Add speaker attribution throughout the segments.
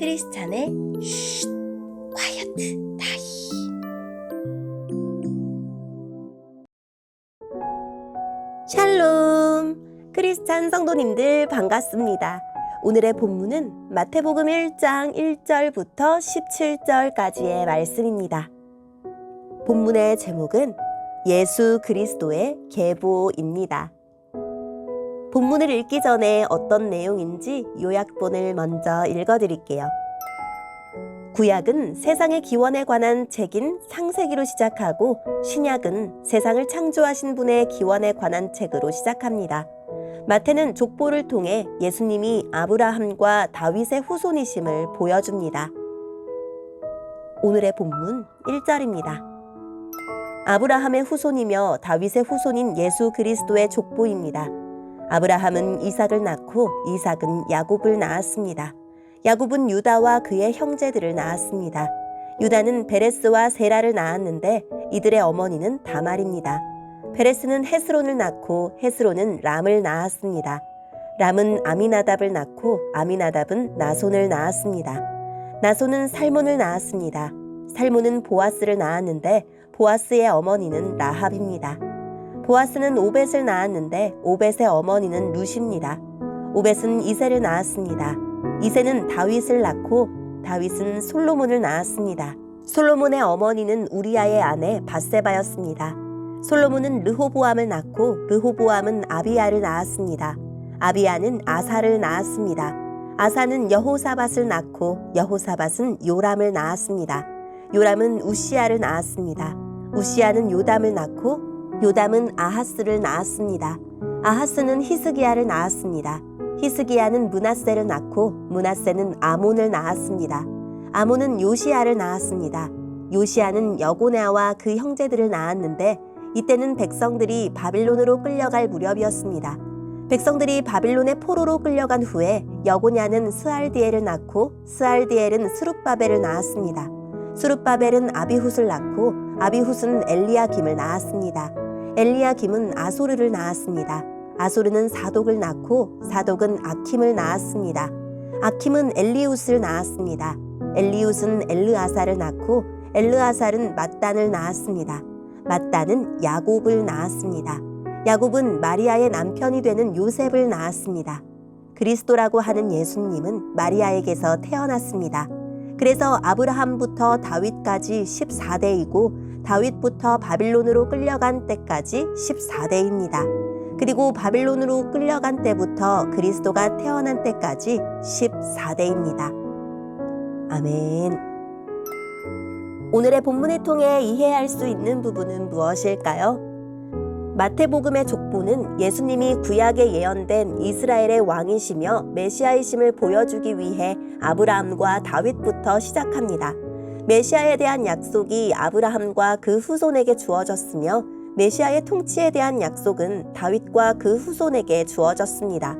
Speaker 1: 크리스찬의 쉿 콰이어트 타임. 샬롬, 크리스찬 성도님들 반갑습니다. 오늘의 본문은 마태복음 1장 1절부터 17절까지의 말씀입니다. 본문의 제목은 예수 그리스도의 계보입니다. 본문을 읽기 전에 어떤 내용인지 요약본을 먼저 읽어드릴게요. 구약은 세상의 기원에 관한 책인 창세기로 시작하고 신약은 세상을 창조하신 분의 기원에 관한 책으로 시작합니다. 마태는 족보를 통해 예수님이 아브라함과 다윗의 후손이심을 보여줍니다. 오늘의 본문 1절입니다. 아브라함의 후손이며 다윗의 후손인 예수 그리스도의 족보입니다. 아브라함은 이삭을 낳고 이삭은 야곱을 낳았습니다. 야곱은 유다와 그의 형제들을 낳았습니다. 유다는 베레스와 세라를 낳았는데 이들의 어머니는 다말입니다. 베레스는 헤스론을 낳고 헤스론은 람을 낳았습니다. 람은 아미나답을 낳고 아미나답은 나손을 낳았습니다. 나손은 살몬을 낳았습니다. 살몬은 보아스를 낳았는데 보아스의 어머니는 라합입니다. 보아스는 오벳을 낳았는데 오벳의 어머니는 룻입니다. 오벳은 이새를 낳았습니다. 이새는 다윗을 낳고 다윗은 솔로몬을 낳았습니다. 솔로몬의 어머니는 우리아의 아내 밧세바였습니다. 솔로몬은 르호보암을 낳고 르호보암은 아비야를 낳았습니다. 아비야는 아사를 낳았습니다. 아사는 여호사밧을 낳고 여호사밧은 요람을 낳았습니다. 요람은 우시야를 낳았습니다. 우시야는 요담을 낳고 요담은 아하스를 낳았습니다. 아하스는 히스기야를 낳았습니다. 히스기야는 므낫세를 낳고 므낫세는 아몬을 낳았습니다. 아몬은 요시야를 낳았습니다. 요시야는 여고냐와 그 형제들을 낳았는데 이때는 백성들이 바빌론으로 끌려갈 무렵이었습니다. 백성들이 바빌론의 포로로 끌려간 후에 여고냐는 스알디엘을 낳고 스알디엘은 스룹바벨을 낳았습니다. 스룹바벨은 아비훗을 낳고 아비훗은 엘리야김을 낳았습니다. 엘리야김은 아소르를 낳았습니다. 아소르는 사독을 낳고 사독은 아킴을 낳았습니다. 아킴은 엘리웃을 낳았습니다. 엘리웃은 엘르아살을 낳고 엘르아살은 맏단을 낳았습니다. 맏단은 야곱을 낳았습니다. 야곱은 마리아의 남편이 되는 요셉을 낳았습니다. 그리스도라고 하는 예수님은 마리아에게서 태어났습니다. 그래서 아브라함부터 다윗까지 14대이고 다윗부터 바빌론으로 끌려간 때까지 14대입니다. 그리고 바빌론으로 끌려간 때부터 그리스도가 태어난 때까지 14대입니다. 아멘. 오늘의 본문을 통해 이해할 수 있는 부분은 무엇일까요? 마태복음의 족보는 예수님이 구약에 예언된 이스라엘의 왕이시며 메시아이심을 보여주기 위해 아브라함과 다윗부터 시작합니다. 메시아에 대한 약속이 아브라함과 그 후손에게 주어졌으며 메시아의 통치에 대한 약속은 다윗과 그 후손에게 주어졌습니다.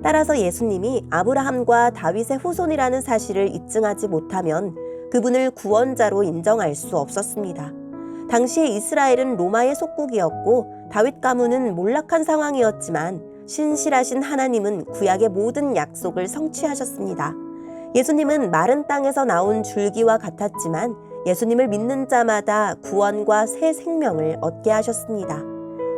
Speaker 1: 따라서 예수님이 아브라함과 다윗의 후손이라는 사실을 입증하지 못하면 그분을 구원자로 인정할 수 없었습니다. 당시 이스라엘은 로마의 속국이었고 다윗 가문은 몰락한 상황이었지만 신실하신 하나님은 구약의 모든 약속을 성취하셨습니다. 예수님은 마른 땅에서 나온 줄기와 같았지만 예수님을 믿는 자마다 구원과 새 생명을 얻게 하셨습니다.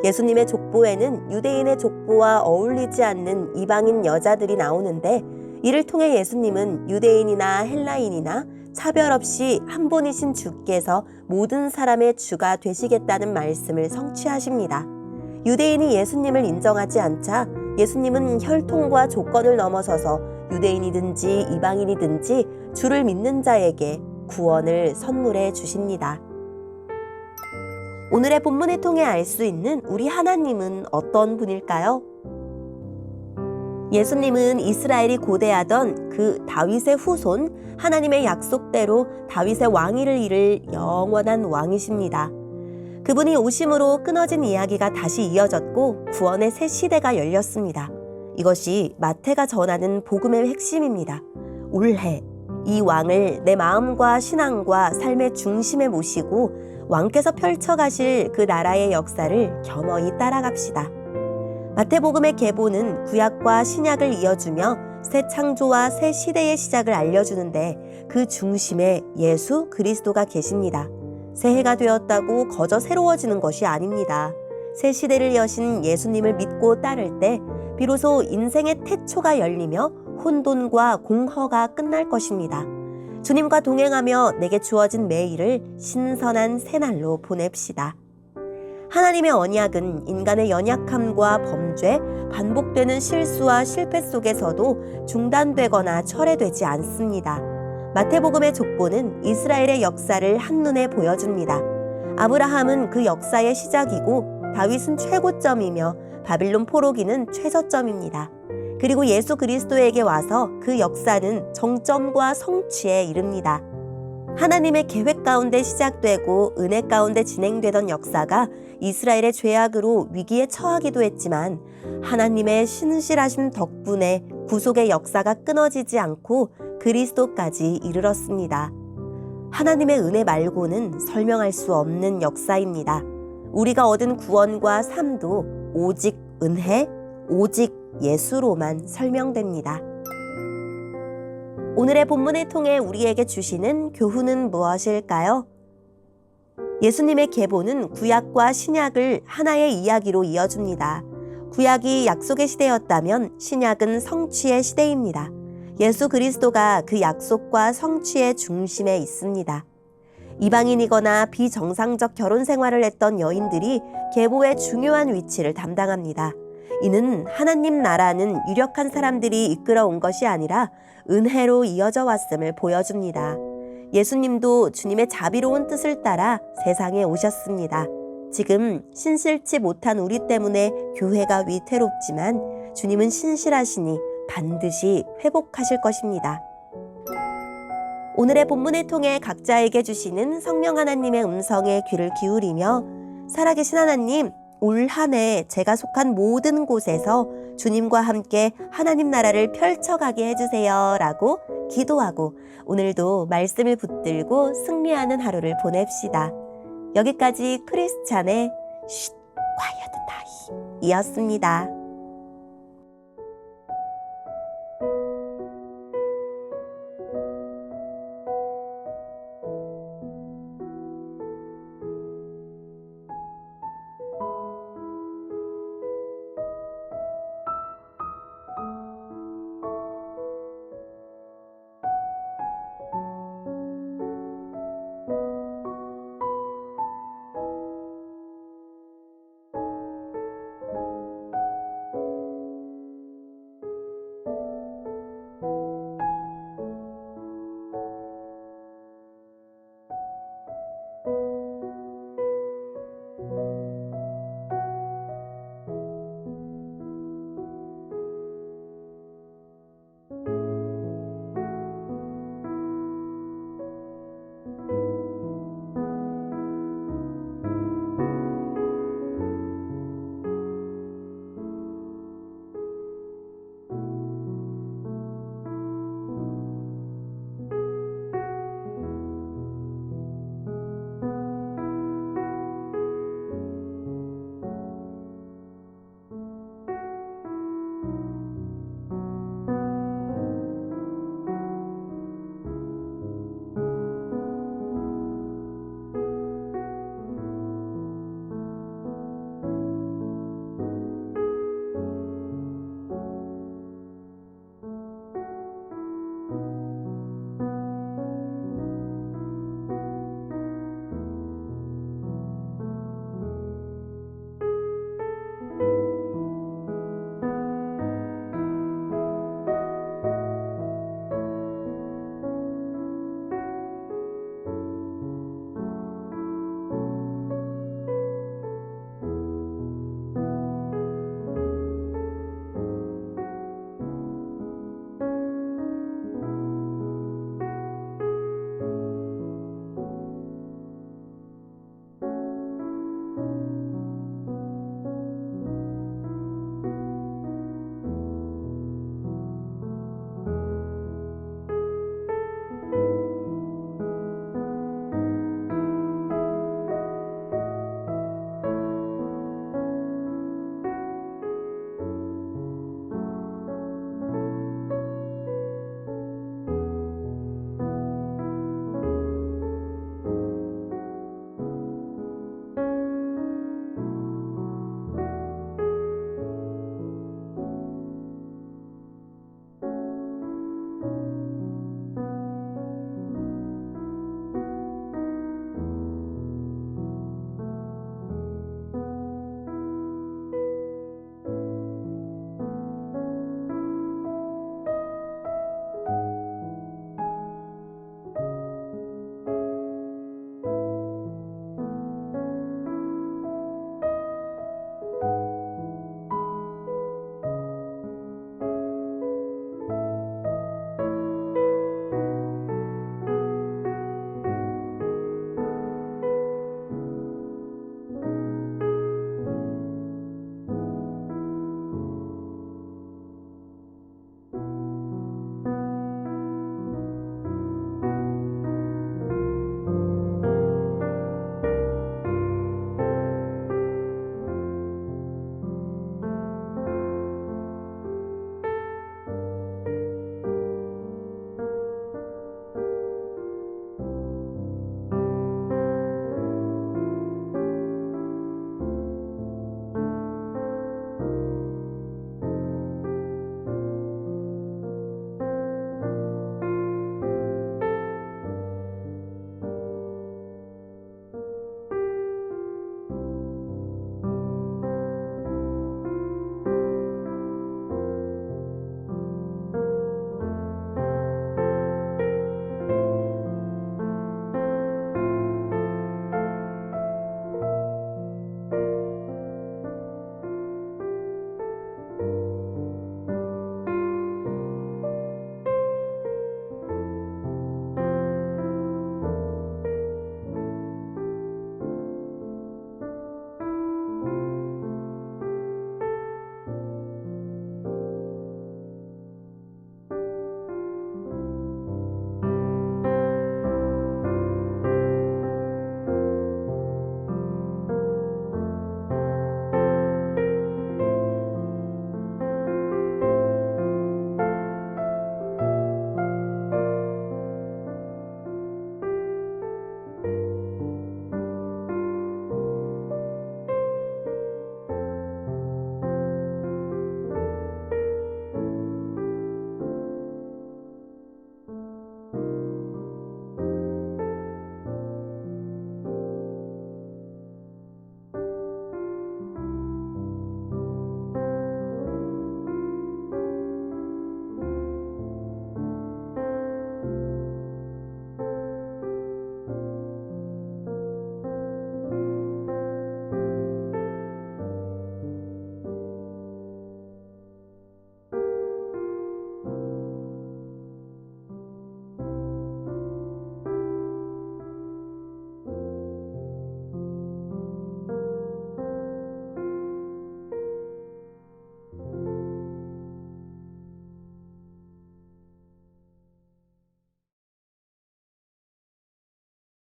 Speaker 1: 예수님의 족보에는 유대인의 족보와 어울리지 않는 이방인 여자들이 나오는데 이를 통해 예수님은 유대인이나 헬라인이나 차별 없이 한 분이신 주께서 모든 사람의 주가 되시겠다는 말씀을 성취하십니다. 유대인이 예수님을 인정하지 않자 예수님은 혈통과 조건을 넘어서서 유대인이든지 이방인이든지 주를 믿는 자에게 구원을 선물해 주십니다. 오늘의 본문을 통해 알 수 있는 우리 하나님은 어떤 분일까요? 예수님은 이스라엘이 고대하던 그 다윗의 후손, 하나님의 약속대로 다윗의 왕위를 이룰 영원한 왕이십니다. 그분이 오심으로 끊어진 이야기가 다시 이어졌고 구원의 새 시대가 열렸습니다. 이것이 마태가 전하는 복음의 핵심입니다. 올해 이 왕을 내 마음과 신앙과 삶의 중심에 모시고 왕께서 펼쳐가실 그 나라의 역사를 겸허히 따라갑시다. 마태복음의 계보는 구약과 신약을 이어주며 새 창조와 새 시대의 시작을 알려주는데 그 중심에 예수 그리스도가 계십니다. 새해가 되었다고 거저 새로워지는 것이 아닙니다. 새 시대를 여신 예수님을 믿고 따를 때 비로소 인생의 태초가 열리며 혼돈과 공허가 끝날 것입니다. 주님과 동행하며 내게 주어진 매일을 신선한 새날로 보냅시다. 하나님의 언약은 인간의 연약함과 범죄, 반복되는 실수와 실패 속에서도 중단되거나 철회되지 않습니다. 마태복음의 족보는 이스라엘의 역사를 한눈에 보여줍니다. 아브라함은 그 역사의 시작이고 다윗은 최고점이며 바빌론 포로기는 최저점입니다. 그리고 예수 그리스도에게 와서 그 역사는 정점과 성취에 이릅니다. 하나님의 계획 가운데 시작되고 은혜 가운데 진행되던 역사가 이스라엘의 죄악으로 위기에 처하기도 했지만 하나님의 신실하심 덕분에 구속의 역사가 끊어지지 않고 그리스도까지 이르렀습니다. 하나님의 은혜 말고는 설명할 수 없는 역사입니다. 우리가 얻은 구원과 삶도 오직 은혜, 오직 예수로만 설명됩니다. 오늘의 본문을 통해 우리에게 주시는 교훈은 무엇일까요? 예수님의 계보는 구약과 신약을 하나의 이야기로 이어줍니다. 구약이 약속의 시대였다면 신약은 성취의 시대입니다. 예수 그리스도가 그 약속과 성취의 중심에 있습니다. 이방인이거나 비정상적 결혼 생활을 했던 여인들이 계보의 중요한 위치를 담당합니다. 이는 하나님 나라는 유력한 사람들이 이끌어온 것이 아니라 은혜로 이어져 왔음을 보여줍니다. 예수님도 주님의 자비로운 뜻을 따라 세상에 오셨습니다. 지금 신실치 못한 우리 때문에 교회가 위태롭지만 주님은 신실하시니 반드시 회복하실 것입니다. 오늘의 본문을 통해 각자에게 주시는 성령 하나님의 음성에 귀를 기울이며 살아계신 하나님, 올 한 해 제가 속한 모든 곳에서 주님과 함께 하나님 나라를 펼쳐가게 해주세요 라고 기도하고 오늘도 말씀을 붙들고 승리하는 하루를 보냅시다. 여기까지 크리스찬의 쉿, quiet time 이었습니다.